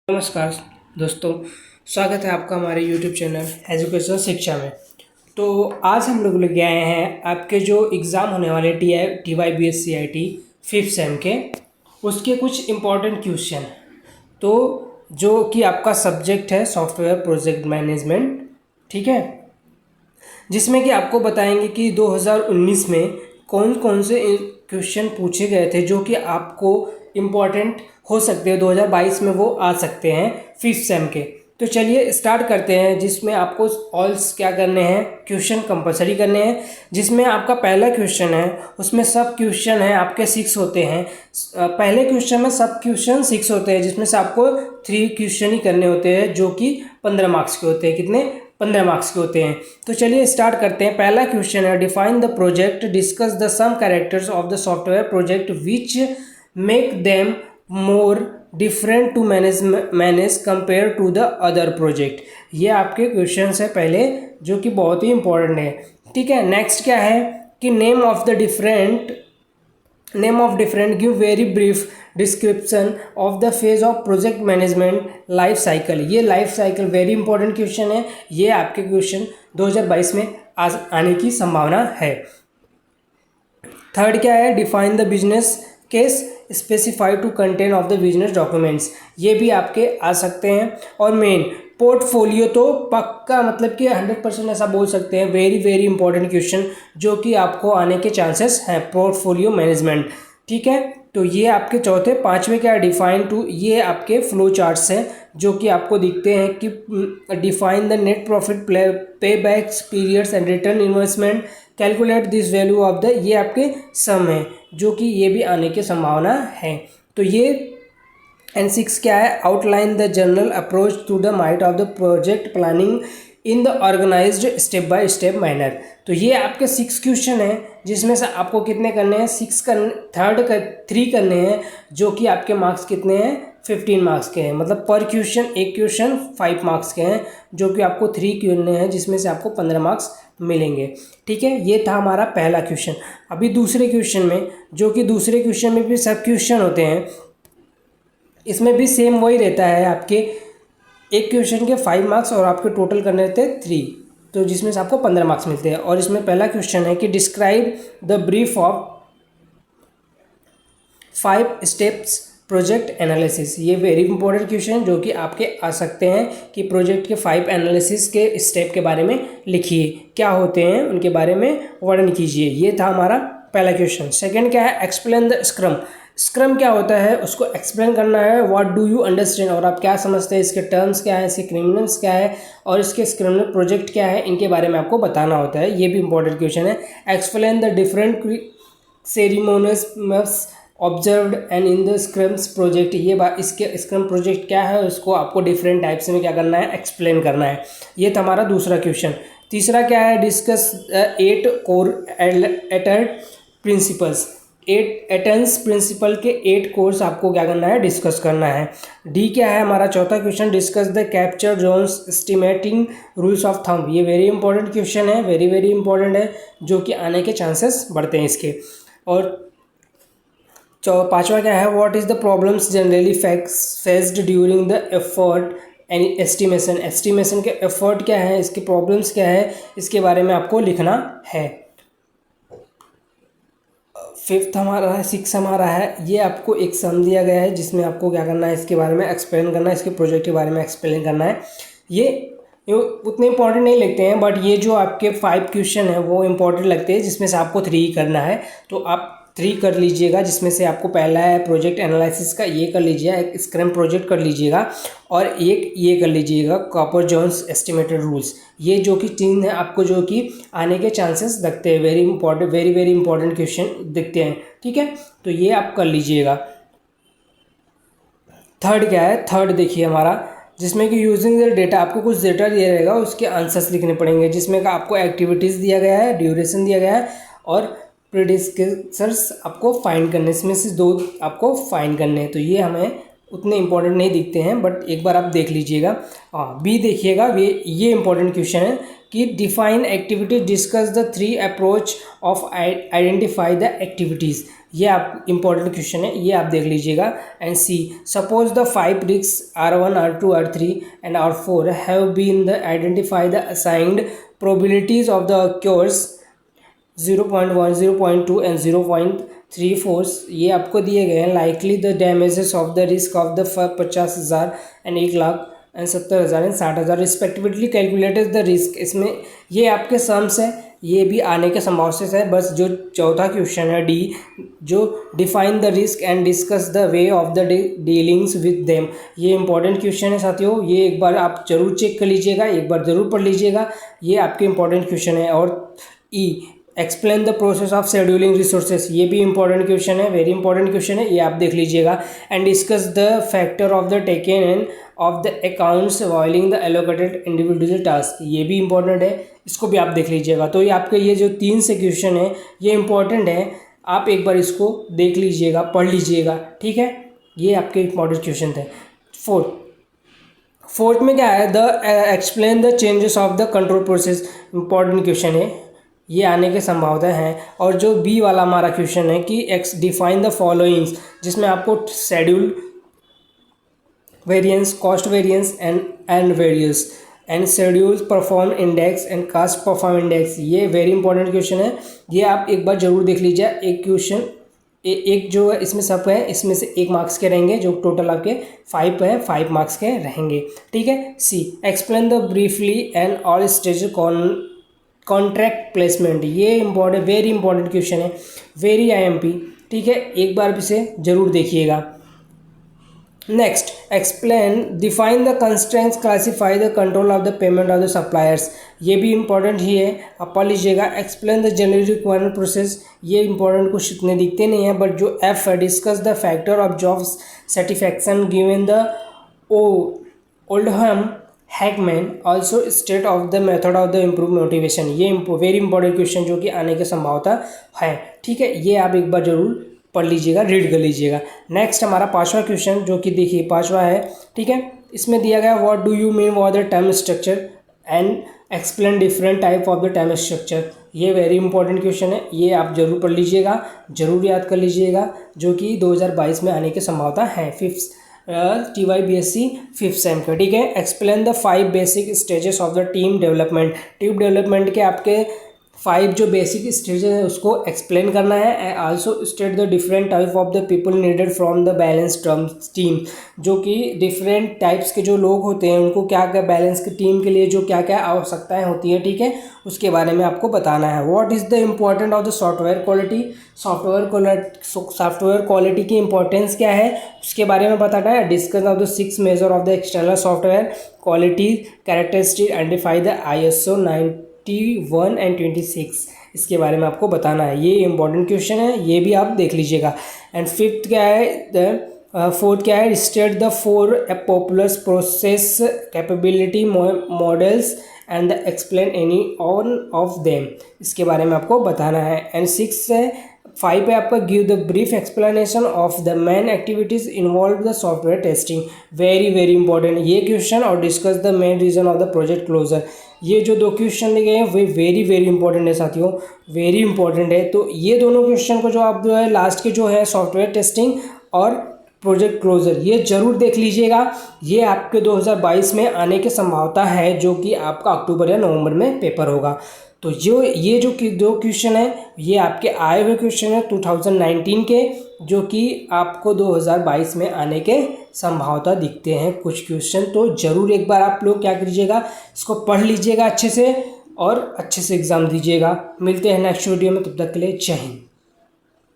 नमस्कार दोस्तों, स्वागत है आपका हमारे YouTube चैनल एजुकेशन शिक्षा में। तो आज हम लोग लेके आए हैं आपके जो एग्ज़ाम होने वाले TYBSCIT 5th सेम के उसके कुछ इम्पोर्टेंट क्वेश्चन। तो जो कि आपका सब्जेक्ट है सॉफ्टवेयर प्रोजेक्ट मैनेजमेंट, ठीक है, जिसमें कि आपको बताएंगे कि 2019 में कौन कौन से क्वेश्चन पूछे गए थे जो कि आपको इम्पॉर्टेंट हो सकते हैं, 2022 में वो आ सकते हैं 5th सेम के। तो चलिए स्टार्ट करते हैं, जिसमें आपको ऑल्स क्या करने हैं, क्वेश्चन कंपलसरी करने हैं। जिसमें आपका पहला क्वेश्चन है उसमें सब क्वेश्चन है आपके 6 होते हैं। पहले क्वेश्चन में सब क्वेश्चन 6 होते हैं, जिसमें से आपको 3 क्वेश्चन ही करने होते हैं जो कि 15 मार्क्स के होते हैं। कितने? 15 मार्क्स के होते हैं। तो चलिए स्टार्ट करते हैं। पहला क्वेश्चन है define the project, discuss the some characters of the software project which make them more different to manage compare to the other project. ये आपके क्वेश्चन है पहले, जो कि बहुत ही इंपॉर्टेंट है। ठीक है, नेक्स्ट क्या है कि name of different give very brief description of the phase of project management life cycle. ये life cycle very important question है। ये आपके क्वेश्चन 2022 में आने की संभावना है। थर्ड क्या है define the business case specify to content of the business documents. ये भी आपके आ सकते हैं। और मेन पोर्टफोलियो तो पक्का, मतलब कि 100% ऐसा बोल सकते हैं, वेरी वेरी इंपॉर्टेंट क्वेश्चन जो कि आपको आने के चांसेस हैं, पोर्टफोलियो मैनेजमेंट। ठीक है, तो ये आपके चौथे। पांचवें क्या है डिफाइन टू, ये आपके फ्लो चार्ट्स हैं जो कि आपको दिखते हैं कि define the net profit pay backs periods and return investment, calculate this value of the, ये आपके सम है जो कि ये भी आने की संभावना है। तो ये एंड 6 क्या है outline the general approach to the might of the project planning in the organised step by step manner. तो ये आपके 6 क्वेश्चन हैं, जिसमें से आपको कितने करने हैं, 3 करने हैं, जो कि आपके मार्क्स कितने हैं, 15 मार्क्स के हैं। मतलब पर क्वेश्चन एक क्वेश्चन 5 मार्क्स के हैं, जो कि आपको 3 करने हैं, जिसमें से आपको 15 मार्क्स मिलेंगे। ठीक है, ये था हमारा पहला क्वेश्चन। अभी दूसरे क्वेश्चन में, जो कि दूसरे क्वेश्चन में भी सब क्वेश्चन होते हैं, इसमें भी सेम वही रहता है। आपके एक क्वेश्चन के 5 मार्क्स और आपके टोटल करने रहते हैं 3, तो जिसमें से आपको 15 मार्क्स मिलते हैं। और इसमें पहला क्वेश्चन है कि describe the brief of 5 steps project analysis. ये वेरी इंपॉर्टेंट क्वेश्चन जो कि आपके आ सकते हैं कि प्रोजेक्ट के 5 एनालिसिस के स्टेप के बारे में लिखिए, क्या होते हैं उनके बारे में वर्णन कीजिए। ये था हमारा पहला क्वेश्चन। सेकंड क्या है एक्सप्लेन द स्क्रम। स्क्रम क्या होता है उसको एक्सप्लेन करना है। व्हाट डू यू अंडरस्टैंड, और आप क्या समझते हैं, इसके टर्म्स क्या है, इसके क्रिमिनल्स क्या है, और इसके क्रिमिनल प्रोजेक्ट क्या है, इनके बारे में आपको बताना होता है। ये भी इंपॉर्टेंट क्वेश्चन है। Explain the different ceremonies observed and in the scrims project. ये इसके स्क्रम प्रोजेक्ट क्या है उसको आपको डिफरेंट टाइप्स में क्या करना है, एक्सप्लेन करना है। ये था हमारा दूसरा क्वेश्चन। तीसरा क्या है डिस्कस 8 कोर एटर्ड प्रिंसिपल्स। 8 एटेंस प्रिंसिपल के 8 कोर्स आपको क्या करना है, डिस्कस करना है। डी क्या है हमारा चौथा question discuss the capture zones estimating rules of thumb. ये वेरी इंपॉर्टेंट क्वेश्चन है, वेरी वेरी इंपॉर्टेंट है, जो कि आने के चांसेस बढ़ते हैं इसके। और पांचवा क्या है what is the problems generally faced during the effort and estimation. Estimation के एफर्ट क्या है, इसके प्रॉब्लम्स क्या है, इसके बारे में आपको लिखना है। 5th हमारा है, 6 हमारा है, ये आपको एक सम दिया गया है जिसमें आपको क्या करना है, इसके बारे में एक्सप्लेन करना है, इसके प्रोजेक्ट के बारे में एक्सप्लेन करना है। ये उतने इंपॉर्टेंट नहीं लगते हैं, बट ये जो आपके 5 क्वेश्चन है वो इंपॉर्टेंट लगते हैं, जिसमें से आपको 3 करना है। तो आप 3 कर लीजिएगा, जिसमें से आपको पहला है प्रोजेक्ट एनालिसिस का, ये कर लीजिएगा, एक स्क्रम प्रोजेक्ट कर लीजिएगा, और एक ये कर लीजिएगा कॉपर जोन्स एस्टिमेटेड रूल्स। ये जो कि 3 है आपको जो कि आने के चांसेस दिखते हैं, very important, very very important question दिखते हैं। ठीक है, तो ये आप कर लीजिएगा। थर्ड क्या है, थर्ड देखिए हमारा, जिसमें कि यूजिंग द डेटा, आपको कुछ डेटा दिया रहेगा, उसके आंसर्स लिखने पड़ेंगे, जिसमें का आपको एक्टिविटीज़ दिया गया है, ड्यूरेशन दिया गया है, और प्रेडिक्टर्स आपको फाइंड करने, इसमें से 2 आपको फाइंड करने हैं। तो ये हमें उतने इंपॉर्टेंट नहीं दिखते हैं, बट एक बार आप देख लीजिएगा। बी देखिएगा, ये इंपॉर्टेंट क्वेश्चन है कि define activities, discuss the 3 approach of identify the activities. ये आप इंपॉर्टेंट क्वेश्चन है, ये आप देख लीजिएगा। And C, suppose the 5 risk R1, R2, R3 and R4 have been the identify the assigned probabilities of the cures 0.1, 0.2 and 0.34 ये आपको दिए गए हैं। Likely the damages of the risk of the 50,000 and 1,00,000 and 70,000 and 60,000 respectively calculated the risk. इसमें ये आपके sums है, ये भी आने के संभावना है। बस जो चौथा क्वेश्चन है डी, जो define the risk and discuss the way of the dealings with them, ये इंपॉर्टेंट क्वेश्चन है साथियों। ये एक बार आप जरूर चेक कर लीजिएगा, एक बार ज़रूर पढ़ लीजिएगा, ये आपके इंपॉर्टेंट क्वेश्चन है। और E, explain the process of scheduling resources, ये भी इंपॉर्टेंट क्वेश्चन है, वेरी इंपॉर्टेंट क्वेश्चन है, ये आप देख लीजिएगा। And discuss the factor of the taken end of the accounts whiling the allocated individual task, ये भी इंपॉर्टेंट है, इसको भी आप देख लीजिएगा। तो ये आपके ये जो 3 से क्वेश्चन है ये इंपॉर्टेंट है, आप एक बार इसको देख लीजिएगा, पढ़ लीजिएगा, ठीक है। ये आपके इंपॉर्टेंट क्वेश्चन थे। फोर्थ में क्या है, the explain the changes of the control process, important question है, ये आने की संभावना है। और जो बी वाला हमारा क्वेश्चन है कि एक्स डिफाइन द फॉलोइंग्स, जिसमें आपको schedule variance, cost variance and variance and schedule perform index and cost perform index, ये वेरी इंपॉर्टेंट क्वेश्चन है, ये आप एक बार जरूर देख लीजिए। एक क्वेश्चन एक जो है इसमें सब है, इसमें से 1 मार्क्स के रहेंगे, जो टोटल आपके 5 है, 5 मार्क्स के रहेंगे, ठीक है। C, explain the briefly and all stage contract placement, ये इंपॉर्टेंट, वेरी इंपॉर्टेंट क्वेश्चन है, वेरी IMP, ठीक है, एक बार इसे जरूर देखिएगा। Next, explain define the constraints classify the control of the payment of the suppliers, ये भी इंपॉर्टेंट ही है, आप पढ़ लीजिएगा। Explain the general requirement process, ये इंपॉर्टेंट कुछ इतने दिखते नहीं है, बट जो F है, discuss the factor of job satisfaction given the Oldham Hackman also state of the method of the improve motivation, ये वेरी इंपॉर्टेंट क्वेश्चन जो कि आने की संभावना है, ठीक है, ये आप एक बार जरूर पढ़ लीजिएगा, रीड कर लीजिएगा। नेक्स्ट हमारा 5वां क्वेश्चन, जो कि देखिए 5वां है, ठीक है, इसमें दिया गया what do you mean by the term structure and explain different type of the term structure, ये वेरी इंपॉर्टेंट क्वेश्चन है, ये आप जरूर पढ़ लीजिएगा, जरूर याद कर लीजिएगा, जो कि 2022 में आने की संभावना है। TYBSc 5th सेम का, ठीक है। Explain the 5 basic stages of the team development, team development के आपके 5 जो बेसिक स्टेज है उसको एक्सप्लेन करना है। Also state the different type of the people needed from the balance team, जो कि डिफरेंट टाइप्स के जो लोग होते हैं उनको क्या क्या बैलेंस की टीम के लिए जो क्या क्या आवश्यकताएं होती हैं, ठीक है, उसके बारे में आपको बताना है। What is the important of the software quality, software quality की इंपॉर्टेंस क्या है उसके बारे में बताना है। Discuss of the 6 measure of the external software quality characteristic, identify the ISO 91 and 26, इसके बारे में आपको बताना है, ये इंपॉर्टेंट क्वेश्चन है, ये भी आप देख लीजिएगा। एंड 5th क्या है, 4th क्या है, state the 4 popular process capability models and explain any on off them, इसके बारे में आपको बताना है। एंड 6 है 5 है आपका give the brief explanation of the main activities involve the software testing, very very important ये क्वेश्चन। और discuss the main reason of the project closure, ये जो 2 क्वेश्चन लिए गए हैं वे वेरी वेरी इंपॉर्टेंट है साथियों, वेरी इंपॉर्टेंट है। तो ये दोनों क्वेश्चन को जो आप जो है लास्ट के जो है सॉफ्टवेयर टेस्टिंग और प्रोजेक्ट क्लोजर, ये जरूर देख लीजिएगा, ये आपके 2022 में आने की संभावना है, जो कि आपका अक्टूबर या नवंबर में पेपर होगा। तो ये जो 2 क्वेश्चन है ये आपके आए हुए क्वेश्चन है 2019 के, जो कि आपको 2022 में आने के संभावना दिखते हैं कुछ क्वेश्चन। तो ज़रूर एक बार आप लोग क्या कीजिएगा, इसको पढ़ लीजिएगा अच्छे से और अच्छे से एग्ज़ाम दीजिएगा। मिलते हैं नेक्स्ट वीडियो में, तब तक के लिए जय हिंद।